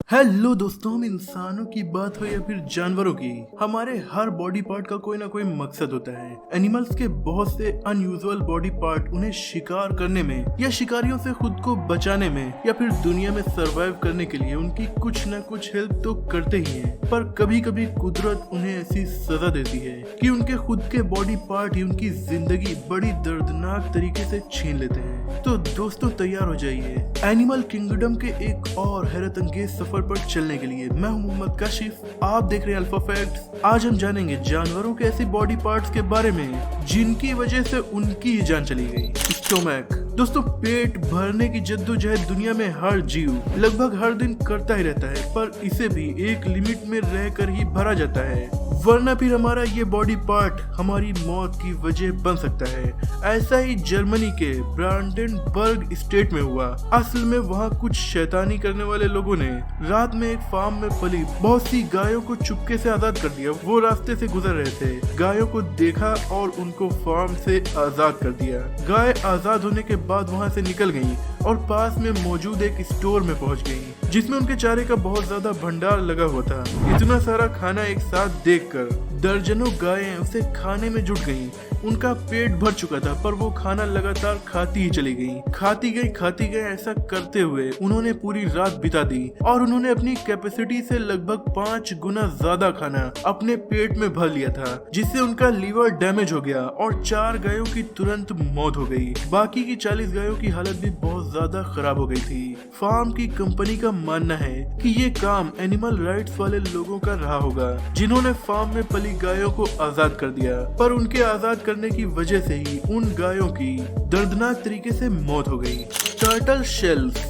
Hello दोस्तों, हम इंसानों की बात हो या फिर जानवरों की, हमारे हर बॉडी पार्ट का कोई ना कोई मकसद होता है। एनिमल्स के बहुत से अनयूजुअल बॉडी पार्ट उन्हें शिकार करने में या शिकारियों से खुद को बचाने में या फिर दुनिया में सरवाइव करने के लिए उनकी कुछ न कुछ हेल्प तो करते ही हैं। पर कभी कभी कुदरत उन्हें ऐसी सजा देती है कि उनके खुद के बॉडी पार्ट ही उनकी जिंदगी बड़ी दर्दनाक तरीके से छीन लेते हैं। तो दोस्तों तैयार हो जाइए एनिमल किंगडम के एक और हैरत अंगेज सफर पर चलने के लिए। मैं हूं मोहम्मद काशिफ, आप देख रहे हैं अल्फा फैक्ट्स। आज हम जानेंगे जानवरों के ऐसे बॉडी पार्ट्स के बारे में जिनकी वजह से उनकी ही जान चली गई। स्टोमक। दोस्तों, पेट भरने की जद्दोजहद दुनिया में हर जीव लगभग हर दिन करता ही रहता है, पर इसे भी एक लिमिट में रहकर ही भरा जाता है, वरना फिर हमारा ये बॉडी पार्ट हमारी मौत की वजह बन सकता है। ऐसा ही जर्मनी के ब्रांडेनबर्ग स्टेट में हुआ। असल में वहाँ कुछ शैतानी करने वाले लोगों ने रात में एक फार्म में पली बहुत सी गायों को चुपके से आजाद कर दिया। वो रास्ते से गुजर रहे थे, गायों को देखा और उनको फार्म से आजाद कर दिया। गाय आजाद होने के बाद वहाँ से निकल गयी और पास में मौजूद एक स्टोर में पहुँच गयी, जिसमें उनके चारे का बहुत ज्यादा भंडार लगा हुआ था। इतना सारा खाना एक साथ देखकर दर्जनों गायें उसे खाने में जुट गईं। उनका पेट भर चुका था, पर वो खाना लगातार खाती ही चली गईं। खाती गई ऐसा करते हुए उन्होंने पूरी रात बिता दी और उन्होंने अपनी कैपेसिटी से लगभग 5 गुना ज्यादा खाना अपने पेट में भर लिया था, जिससे उनका लीवर डैमेज हो गया और 4 गायों की तुरंत मौत हो गई। बाकी की 40 गायों की हालत भी बहुत ज्यादा खराब हो गई थी। फार्म की कंपनी का मानना है कि ये काम एनिमल राइट्स वाले लोगों का रहा होगा, जिन्होंने फार्म में पली गायों को आजाद कर दिया, पर उनके आजाद करने की वजह से ही उन गायों की दर्दनाक तरीके से मौत हो गई। Turtle shells.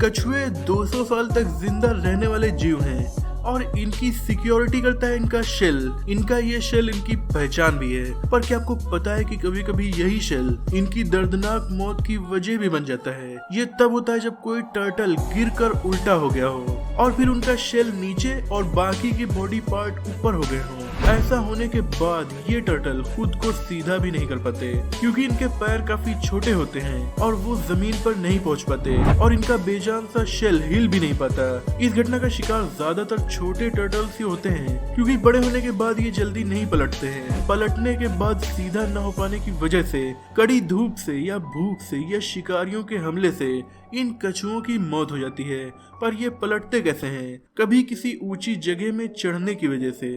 कछुए 200 साल तक जिंदा रहने वाले जीव हैं और इनकी सिक्योरिटी करता है इनका शेल। इनका ये शेल इनकी पहचान भी है। पर क्या आपको पता है कि कभी कभी यही शेल इनकी दर्दनाक मौत की वजह भी बन जाता है। ये तब होता है जब कोई टर्टल गिरकर उल्टा हो गया हो और फिर उनका शेल नीचे और बाकी के बॉडी पार्ट ऊपर हो गए हों। ऐसा होने के बाद ये टर्टल खुद को सीधा भी नहीं कर पाते, क्योंकि इनके पैर काफी छोटे होते हैं और वो जमीन पर नहीं पहुंच पाते और इनका बेजान सा शेल हिल भी नहीं पाता। इस घटना का शिकार ज्यादातर छोटे टर्टल्स ही होते हैं, क्योंकि बड़े होने के बाद ये जल्दी नहीं पलटते हैं। पलटने के बाद सीधा न हो पाने की वजह से, कड़ी धूप से या भूख से या शिकारियों के हमले से इन कछुओं की मौत हो जाती है। पर ये पलटते कैसे हैं? कभी किसी ऊंची जगह में चढ़ने की वजह से,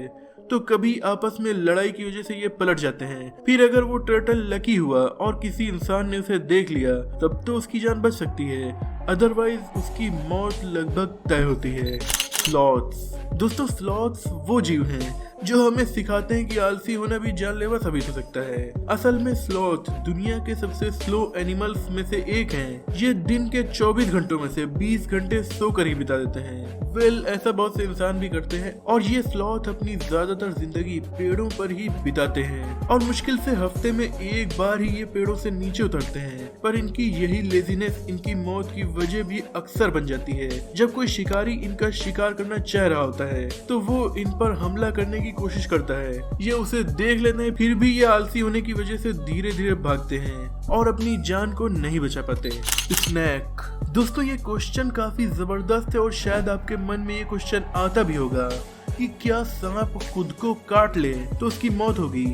तो कभी आपस में लड़ाई की वजह से ये पलट जाते हैं। फिर अगर वो टर्टल लकी हुआ और किसी इंसान ने उसे देख लिया, तब तो उसकी जान बच सकती है, अदरवाइज उसकी मौत लगभग तय होती है। स्लॉथ्स। दोस्तों, स्लॉथ्स वो जीव हैं जो हमें सिखाते हैं कि आलसी होना भी जानलेवा साबित हो सकता है। असल में स्लॉथ दुनिया के सबसे स्लो एनिमल्स में से एक हैं। ये दिन के 24 घंटों में से 20 घंटे सोकर ही बिता देते हैं। ऐसा बहुत से इंसान भी करते हैं और ये स्लॉथ अपनी ज्यादातर जिंदगी पेड़ों पर ही बिताते हैं और मुश्किल से हफ्ते में एक बार ही ये पेड़ों से नीचे उतरते हैं। पर इनकी यही लेजीनेस इनकी मौत की वजह भी अक्सर बन जाती है। जब कोई शिकारी इनका शिकार करना चाह रहा होता है, तो वो इन पर हमला करने की कोशिश करता है। ये उसे देख लेते हैं, फिर भी ये आलसी होने की वजह से धीरे धीरे भागते हैं और अपनी जान को नहीं बचा पाते। स्नैक। दोस्तों, ये क्वेश्चन काफी जबरदस्त है और शायद आपके मन में ये क्वेश्चन आता भी होगा कि क्या सांप खुद को काट ले तो उसकी मौत होगी।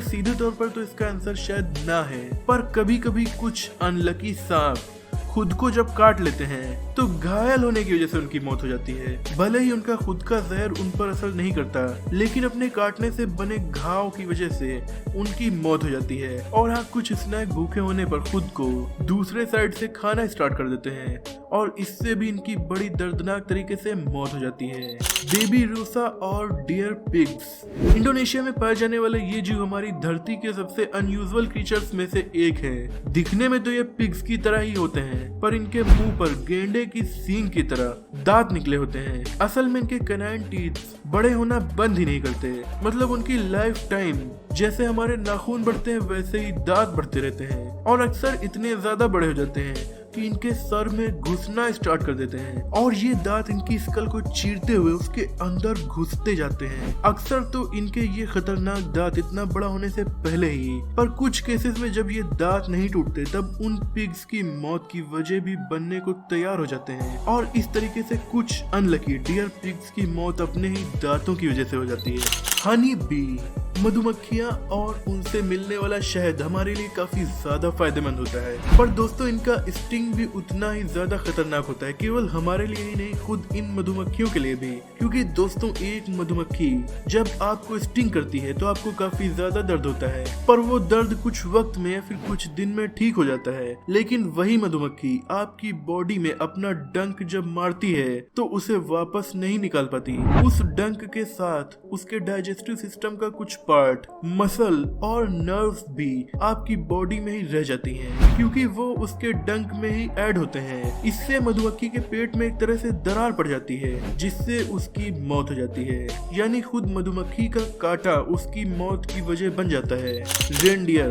सीधे तौर पर तो इसका आंसर शायद ना है, पर कभी कभी कुछ अनलकी सांप खुद को जब काट लेते हैं तो घायल होने की वजह से उनकी मौत हो जाती है। भले ही उनका खुद का जहर उन पर असर नहीं करता, लेकिन अपने काटने से बने घाव की वजह से उनकी मौत हो जाती है। और हाँ, कुछ स्नैक भूखे होने पर खुद को दूसरे साइड से खाना स्टार्ट कर देते हैं और इससे भी इनकी बड़ी दर्दनाक तरीके से मौत हो जाती है। बेबी रूसा और डियर पिग्स। इंडोनेशिया में पाए जाने वाले ये जीव हमारी धरती के सबसे अनयूजुअल क्रीचर्स में से एक है। दिखने में तो ये पिग्स की तरह ही होते हैं, पर इनके मुंह पर गेंडे की सींग की तरह दांत निकले होते हैं। असल में इनके कैनाइन टीथ बड़े होना बंद ही नहीं करते, मतलब उनकी लाइफ टाइम जैसे हमारे नाखून बढ़ते हैं वैसे ही दांत बढ़ते रहते हैं और अक्सर इतने ज्यादा बड़े हो जाते हैं कि इनके सर में घुसना स्टार्ट कर देते हैं और ये दांत इनकी स्कल को चीरते हुए उसके अंदर घुसते जाते हैं। अक्सर तो इनके ये खतरनाक दांत इतना बड़ा होने से पहले ही, पर कुछ केसेस में जब ये दांत नहीं टूटते तब उन पिग्स की मौत की वजह भी बनने को तैयार हो जाते हैं और इस तरीके से कुछ अनलकी डियर पिग्स की मौत अपने ही दांतों की वजह से हो जाती है। हनी बी, मधुमक्खियाँ और उनसे मिलने वाला शहद हमारे लिए काफी ज्यादा फायदेमंद होता है, पर दोस्तों इनका स्टिंग भी उतना ही ज्यादा खतरनाक होता है, केवल हमारे लिए ही नहीं खुद इन मधुमक्खियों के लिए भी। क्योंकि दोस्तों एक मधुमक्खी जब आपको स्टिंग करती है तो आपको काफी ज्यादा दर्द होता है, पर वो दर्द कुछ वक्त में या फिर कुछ दिन में ठीक हो जाता है। लेकिन वही मधुमक्खी आपकी बॉडी में अपना डंक जब मारती है तो उसे वापस नहीं निकाल पाती। उस डंक के साथ उसके डाइजेस्टिव सिस्टम का कुछ पार्ट, मसल और नर्व्स भी आपकी बॉडी में ही रह जाती हैं, क्योंकि वो उसके डंक में ही ऐड होते हैं। इससे मधुमक्खी के पेट में एक तरह से दरार पड़ जाती है जिससे उसकी मौत हो जाती है, यानी खुद मधुमक्खी का कांटा उसकी मौत की वजह बन जाता है। रेनडियर,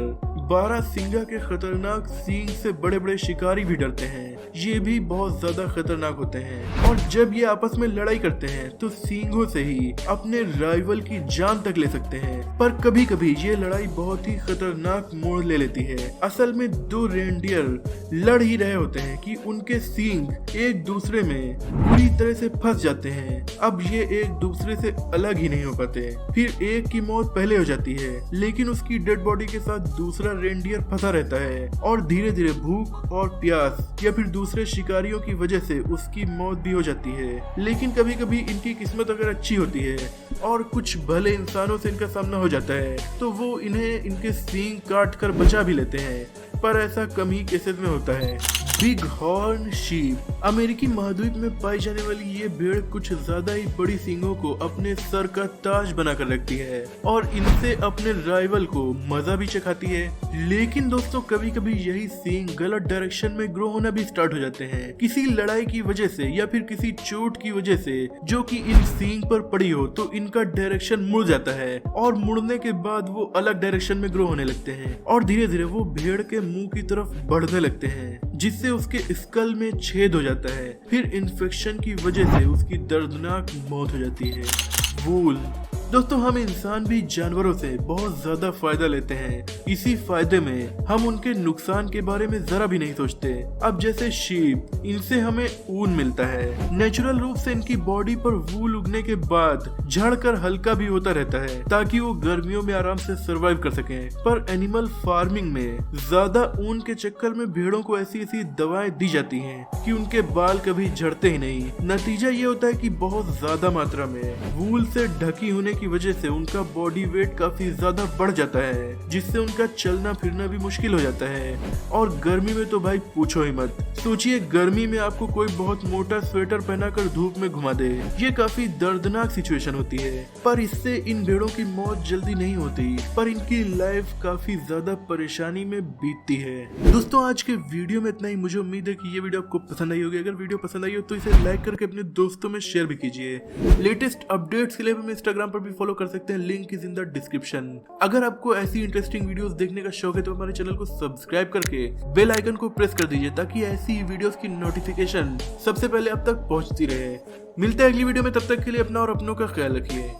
12 सिंगा के खतरनाक सींग से बड़े बड़े शिकारी भी डरते हैं। ये भी बहुत ज्यादा खतरनाक होते हैं और जब ये आपस में लड़ाई करते हैं तो सींगों से ही अपने राइवल की जान तक ले सकते हैं। पर कभी कभी ये लड़ाई बहुत ही खतरनाक मोड़ ले लेती है। असल में दो रेनडियर लड़ ही रहे होते हैं कि उनके सींग एक दूसरे में बुरी तरह से फंस जाते हैं। अब ये एक दूसरे से अलग ही नहीं हो पाते। फिर एक की मौत पहले हो जाती है, लेकिन उसकी डेड बॉडी के साथ दूसरा रेनडियर फंसा रहता है और धीरे धीरे भूख और प्यास या फिर दूसरे शिकारियों की वजह से उसकी मौत भी हो जाती है। लेकिन कभी कभी इनकी किस्मत अगर अच्छी होती है और कुछ भले इंसानों से इनका सामना हो जाता है तो वो इन्हें इनके सींग काट कर बचा भी लेते हैं, पर ऐसा कम ही केसेस में होता है। बिग हॉर्न शीप, अमेरिकी महाद्वीप में पाई जाने वाली ये भेड़ कुछ ज्यादा ही बड़ी सींगों को अपने सर का ताज बनाकर रखती है और इनसे अपने राइवल को मजा भी चखाती है। लेकिन दोस्तों कभी कभी यही सींग गलत डायरेक्शन में ग्रो होना भी स्टार्ट हो जाते हैं, किसी लड़ाई की वजह से या फिर किसी चोट की वजह से जो कि इन सींग पर पड़ी हो, तो इनका डायरेक्शन मुड़ जाता है और मुड़ने के बाद वो अलग डायरेक्शन में ग्रो होने लगते हैं और धीरे धीरे वो भेड़ के मुंह की तरफ बढ़ने लगते हैं, जिससे उसके स्कल में छेद हो जाता है। फिर इन्फेक्शन की वजह से उसकी दर्दनाक मौत हो जाती है। वूल, दोस्तों हम इंसान भी जानवरों से बहुत ज्यादा फायदा लेते हैं। इसी फायदे में हम उनके नुकसान के बारे में जरा भी नहीं सोचते। अब जैसे शीप, इनसे हमें ऊन मिलता है। नेचुरल रूप से इनकी बॉडी पर वूल उगने के बाद झड़कर हल्का भी होता रहता है ताकि वो गर्मियों में आराम से सरवाइव कर सकें। पर एनिमल फार्मिंग में ज्यादा ऊन के चक्कर में भेड़ों को ऐसी ऐसी दवाएं दी जाती हैं कि उनके बाल कभी झड़ते ही नहीं। नतीजा ये होता है कि बहुत ज्यादा मात्रा में वूल से ढकी होने की वजह से उनका बॉडी वेट काफी ज्यादा बढ़ जाता है, जिससे उनका चलना फिरना भी मुश्किल हो जाता है। और गर्मी में तो भाई पूछो ही मत। सोचिए गर्मी में आपको कोई बहुत मोटा स्वेटर पहनाकर धूप में घुमा दे, ये काफी दर्दनाक सिचुएशन होती है। पर इससे इन भेड़ों की मौत जल्दी नहीं होती, पर इनकी लाइफ काफी ज्यादा परेशानी में बीतती है। दोस्तों आज के वीडियो में इतना ही। मुझे उम्मीद है कि ये वीडियो आपको पसंद आई होगी। अगर वीडियो पसंद आई हो तो इसे लाइक करके अपने दोस्तों में शेयर भी कीजिए। लेटेस्ट अपडेट्स के लिए हमें इंस्टाग्राम पर भी फॉलो कर सकते हैं, link is in the description. अगर आपको ऐसी इंटरेस्टिंग वीडियोस देखने का शौक है तो हमारे चैनल को सब्सक्राइब करके बेल आइकन को प्रेस कर दीजिए ताकि ऐसी वीडियोस की नोटिफिकेशन सबसे पहले आप तक पहुंचती रहे। मिलते हैं अगली वीडियो में, तब तक के लिए अपना और अपनों का ख्याल रखिए।